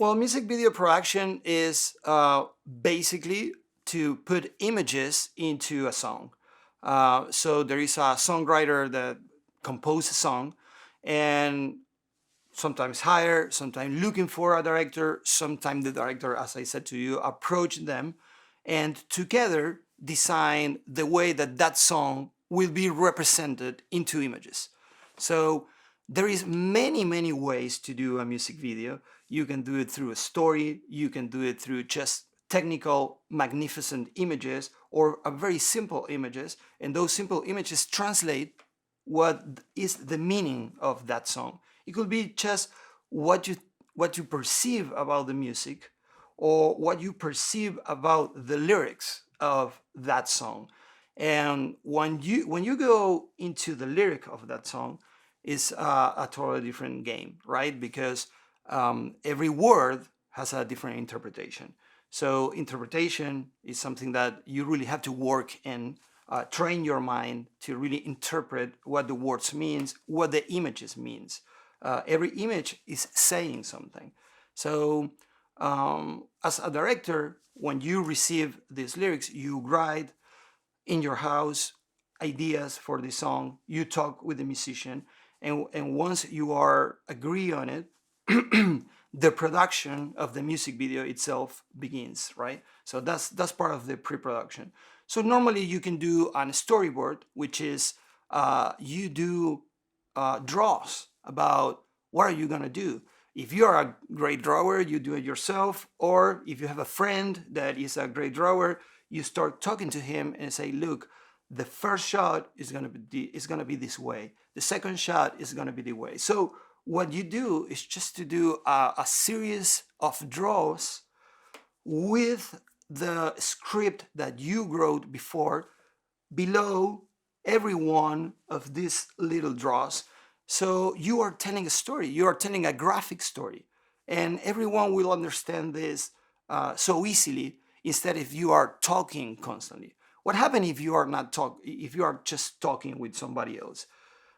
Well, music video production is basically to put images into a song. So there is a songwriter that composes a song, and sometimes hire, sometimes looking for a director, sometimes the director, as I said to you, approach them, and together design the way that that song will be represented into images. So there is many ways to do a music video. You can do it through a story, you can do it through just technical magnificent images or a very simple images, and those simple images translate what is the meaning of that song. It could be just what you perceive about the music, or what you perceive about the lyrics of that song. And when you go into the lyric of that song, it's a totally different game, right? Because every word has a different interpretation. So interpretation is something that you really have to work in, train your mind to really interpret what the words means, what the images means. Every image is saying something. So as a director, when you receive these lyrics, you write in your house ideas for the song, you talk with the musician, and once you are agree on it, the production of the music video itself begins, right? So that's part of the pre-production. So normally you can do a storyboard, which is you do draws about what are you gonna do. If you are a great drawer, you do it yourself, or if you have a friend that is a great drawer, you start talking to him and say, look, the first shot is gonna be this way. The second shot is gonna be the way. So what you do is just to do a series of draws with the script that you wrote before below every one of these little draws. So you are telling a story, you are telling a graphic story, and everyone will understand this so easily, instead if you are talking constantly. What happens if you are not if you are just talking with somebody else?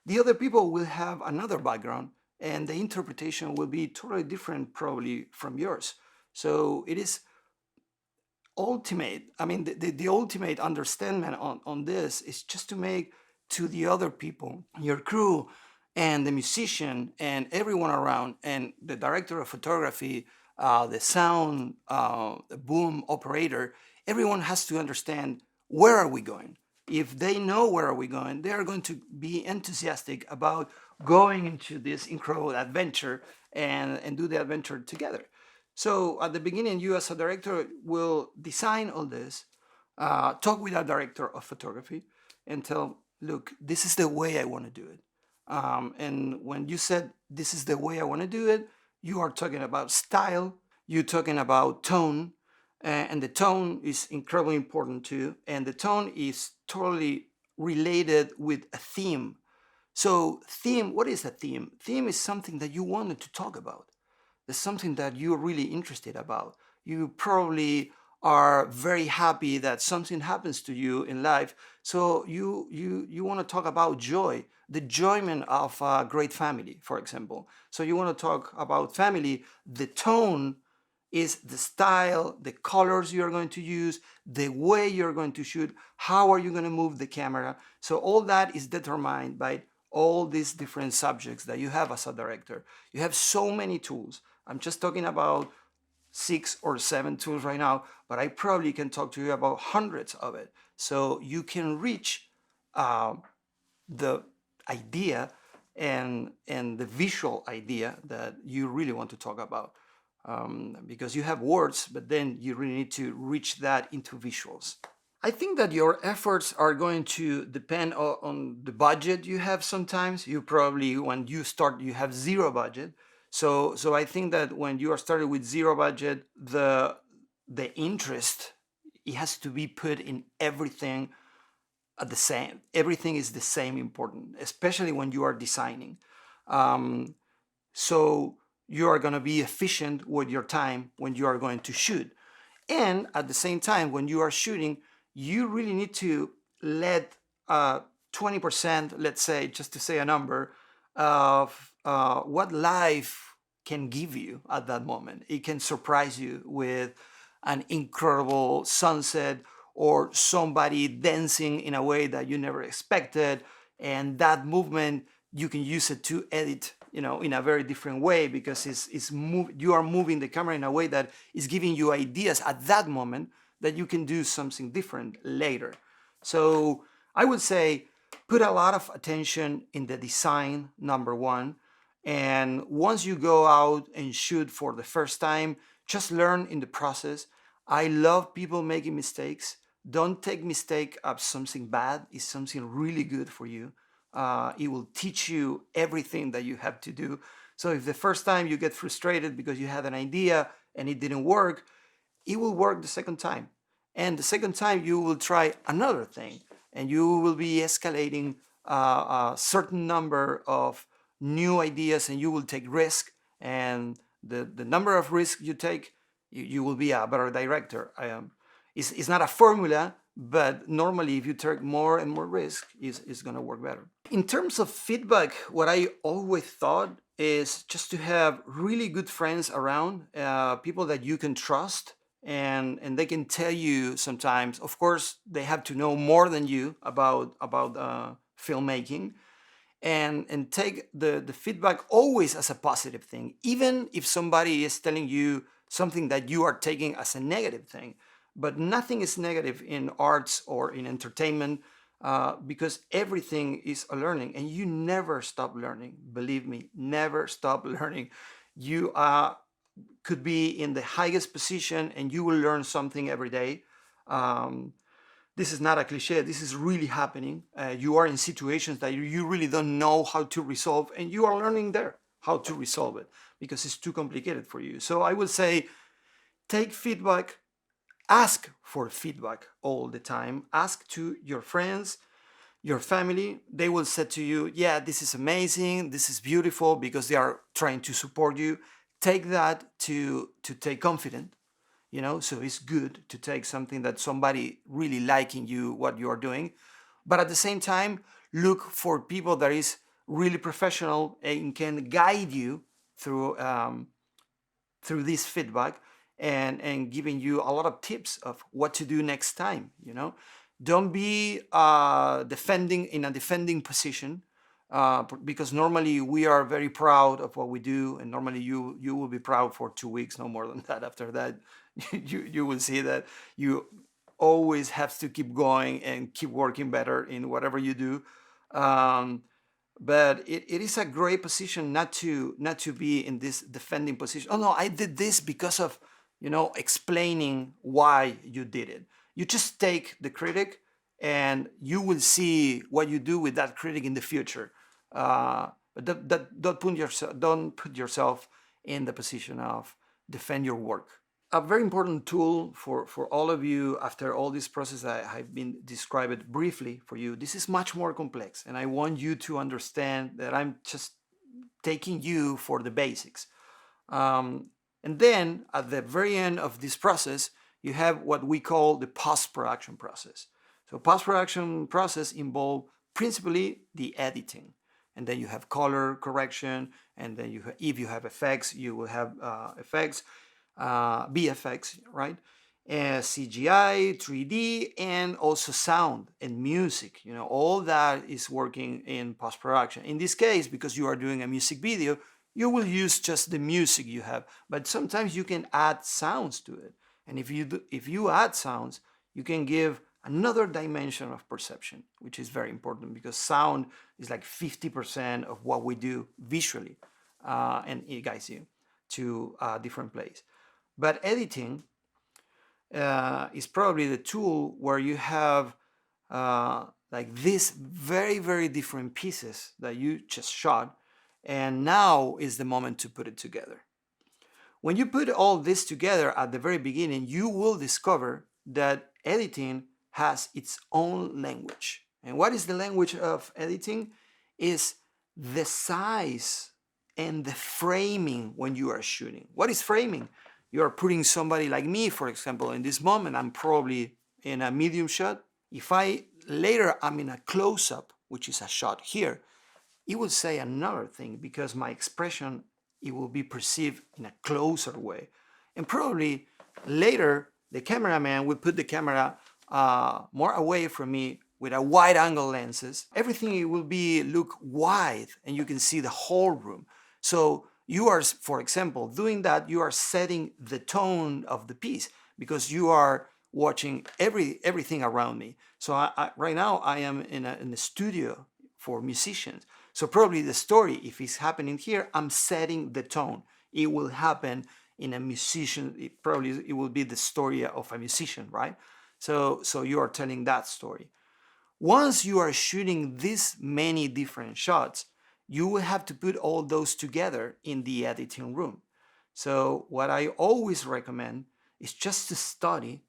The other people will have another background, and the interpretation will be totally different probably from yours. So it is ultimate, I mean, the ultimate understanding on this is just to make to the other people, your crew and the musician and everyone around, and the director of photography, the sound, the boom operator, everyone has to understand where are we going. If they know where are we going, they are going to be enthusiastic about going into this incredible adventure and do the adventure together. So at the beginning, you as a director will design all this, talk with a director of photography, and tell, look, this is the way I want to do it. And when you said this is the way I want to do it, you are talking about style, you're talking about tone, and the tone is incredibly important too. And the tone is totally related with a theme. So theme, what is a theme? Theme is something that you wanted to talk about. There's something that you're really interested about. You probably are very happy that something happens to you in life. So you want to talk about joy, the enjoyment of a great family, for example. So you want to talk about family. The tone is the style, the colors you're going to use, the way you're going to shoot, how are you going to move the camera. So all that is determined by all these different subjects that you have as a director. You have so many tools. I'm just talking about 6 or 7 tools right now, but I probably can talk to you about hundreds of it. So you can reach the idea and the visual idea that you really want to talk about. Because you have words, but then you really need to reach that into visuals. I think that your efforts are going to depend on the budget you have sometimes. You probably, when you start, you have zero budget. So I think that when you are started with zero budget, the interest, it has to be put in everything at the same. Everything is the same important, especially when you are designing. So you are going to be efficient with your time when you are going to shoot. And at the same time, when you are shooting, you really need to let 20%, let's say, just to say a number, of what life can give you at that moment. It can surprise you with an incredible sunset or somebody dancing in a way that you never expected. And that movement, you can use it to edit, in a very different way, because you are moving the camera in a way that is giving you ideas at that moment that you can do something different later. So I would say put a lot of attention in the design, number one. And once you go out and shoot for the first time, just learn in the process. I love people making mistakes. Don't take mistake as something bad. It's something really good for you. It will teach you everything that you have to do. So if the first time you get frustrated because you had an idea and it didn't work, it will work the second time. And the second time you will try another thing, and you will be escalating a certain number of new ideas, and you will take risk. And the number of risks you take, you will be a better director. It's not a formula, but normally if you take more and more risk, it's going to work better. In terms of feedback, what I always thought is just to have really good friends around, people that you can trust, and they can tell you sometimes. Of course, they have to know more than you about filmmaking, and take the feedback always as a positive thing, even if somebody is telling you something that you are taking as a negative thing. But nothing is negative in arts or in entertainment, because everything is a learning, and you never stop learning. Believe me, never stop learning. You could be in the highest position and you will learn something every day. This is not a cliche. This is really happening. You are in situations that you really don't know how to resolve, and you are learning there how to resolve it because it's too complicated for you. So I would say take feedback, ask for feedback all the time. Ask to your friends, your family. They will say to you, yeah, this is amazing, this is beautiful, because they are trying to support you. Take that to take confidence, so it's good to take something that somebody really liking you, what you are doing. But at the same time, look for people that is really professional and can guide you through this feedback, and giving you a lot of tips of what to do next time. Don't be defending in a defending position, because normally we are very proud of what we do, and normally you will be proud for 2 weeks, no more than that. After that, you will see that you always have to keep going and keep working better in whatever you do. But it is a great position not to be in this defending position. Oh no, I did this because of explaining why you did it. You just take the critic, and you will see what you do with that critic in the future. But don't put yourself in the position of defend your work. A very important tool for all of you, after all this process I have been described briefly for you, this is much more complex, and I want you to understand that I'm just taking you for the basics. And then at the very end of this process, you have what we call the post-production process. So post-production process involves principally the editing. And then you have color correction, and then if you have effects, you will have effects, VFX, right? CGI, 3D, and also sound and music. All that is working in post-production. In this case, because you are doing a music video, you will use just the music you have, but sometimes you can add sounds to it. And if you add sounds, you can give another dimension of perception, which is very important, because sound is like 50% of what we do visually, and it guides you to a different place. But editing is probably the tool where you have like these very, very different pieces that you just shot, and now is the moment to put it together. When you put all this together at the very beginning, you will discover that editing has its own language. And what is the language of editing? Is the size and the framing when you are shooting. What is framing? You are putting somebody like me, for example. In this moment, I'm probably in a medium shot. If later I'm in a close-up, which is a shot here, it will say another thing, because my expression it will be perceived in a closer way. And probably later, the cameraman will put the camera more away from me with a wide angle lenses. Everything will be look wide and you can see the whole room. So you are, for example, doing that, you are setting the tone of the piece because you are watching everything around me. So right now I am in a studio for musicians. So probably the story, if it's happening here, I'm setting the tone. It will happen in a musician. It will be the story of a musician, right? So you are telling that story. Once you are shooting this many different shots, you will have to put all those together in the editing room. So what I always recommend is just to study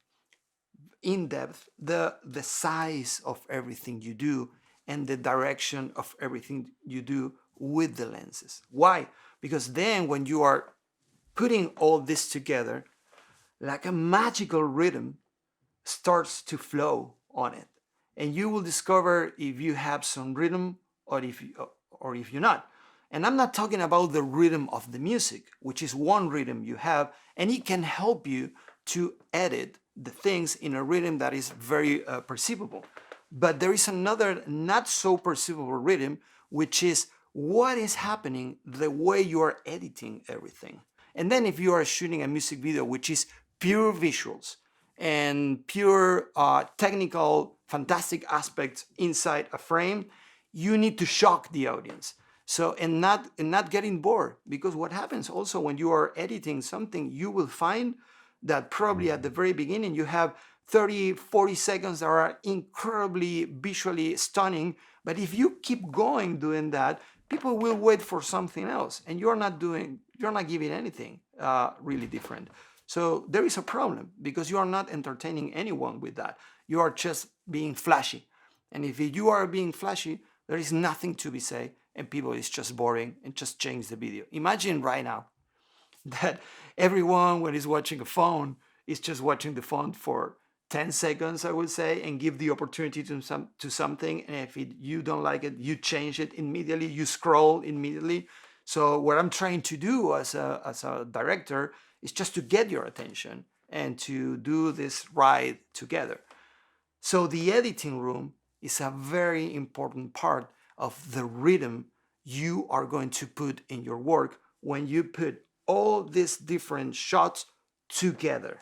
in depth the size of everything you do and the direction of everything you do with the lenses. Why? Because then when you are putting all this together, like a magical rhythm starts to flow on it. And you will discover if you have some rhythm or if you're not. And I'm not talking about the rhythm of the music, which is one rhythm you have, and it can help you to edit the things in a rhythm that is very perceivable. But there is another not so perceivable rhythm, which is what is happening the way you are editing everything. And then if you are shooting a music video, which is pure visuals and pure technical, fantastic aspects inside a frame, you need to shock the audience. So and not getting bored, because what happens also when you are editing something, you will find that probably at the very beginning you have 30, 40 seconds that are incredibly visually stunning. But if you keep going doing that, people will wait for something else, and you're not giving anything really different. So there is a problem because you are not entertaining anyone with that. You are just being flashy. And if you are being flashy, there is nothing to be said, and people is just boring and just change the video. Imagine right now that everyone, when is watching a phone, is just watching the phone for 10 seconds, I would say, and give the opportunity to something. And if you don't like it, you change it immediately, you scroll immediately. So what I'm trying to do as a director is just to get your attention and to do this ride together. So the editing room is a very important part of the rhythm you are going to put in your work when you put all these different shots together.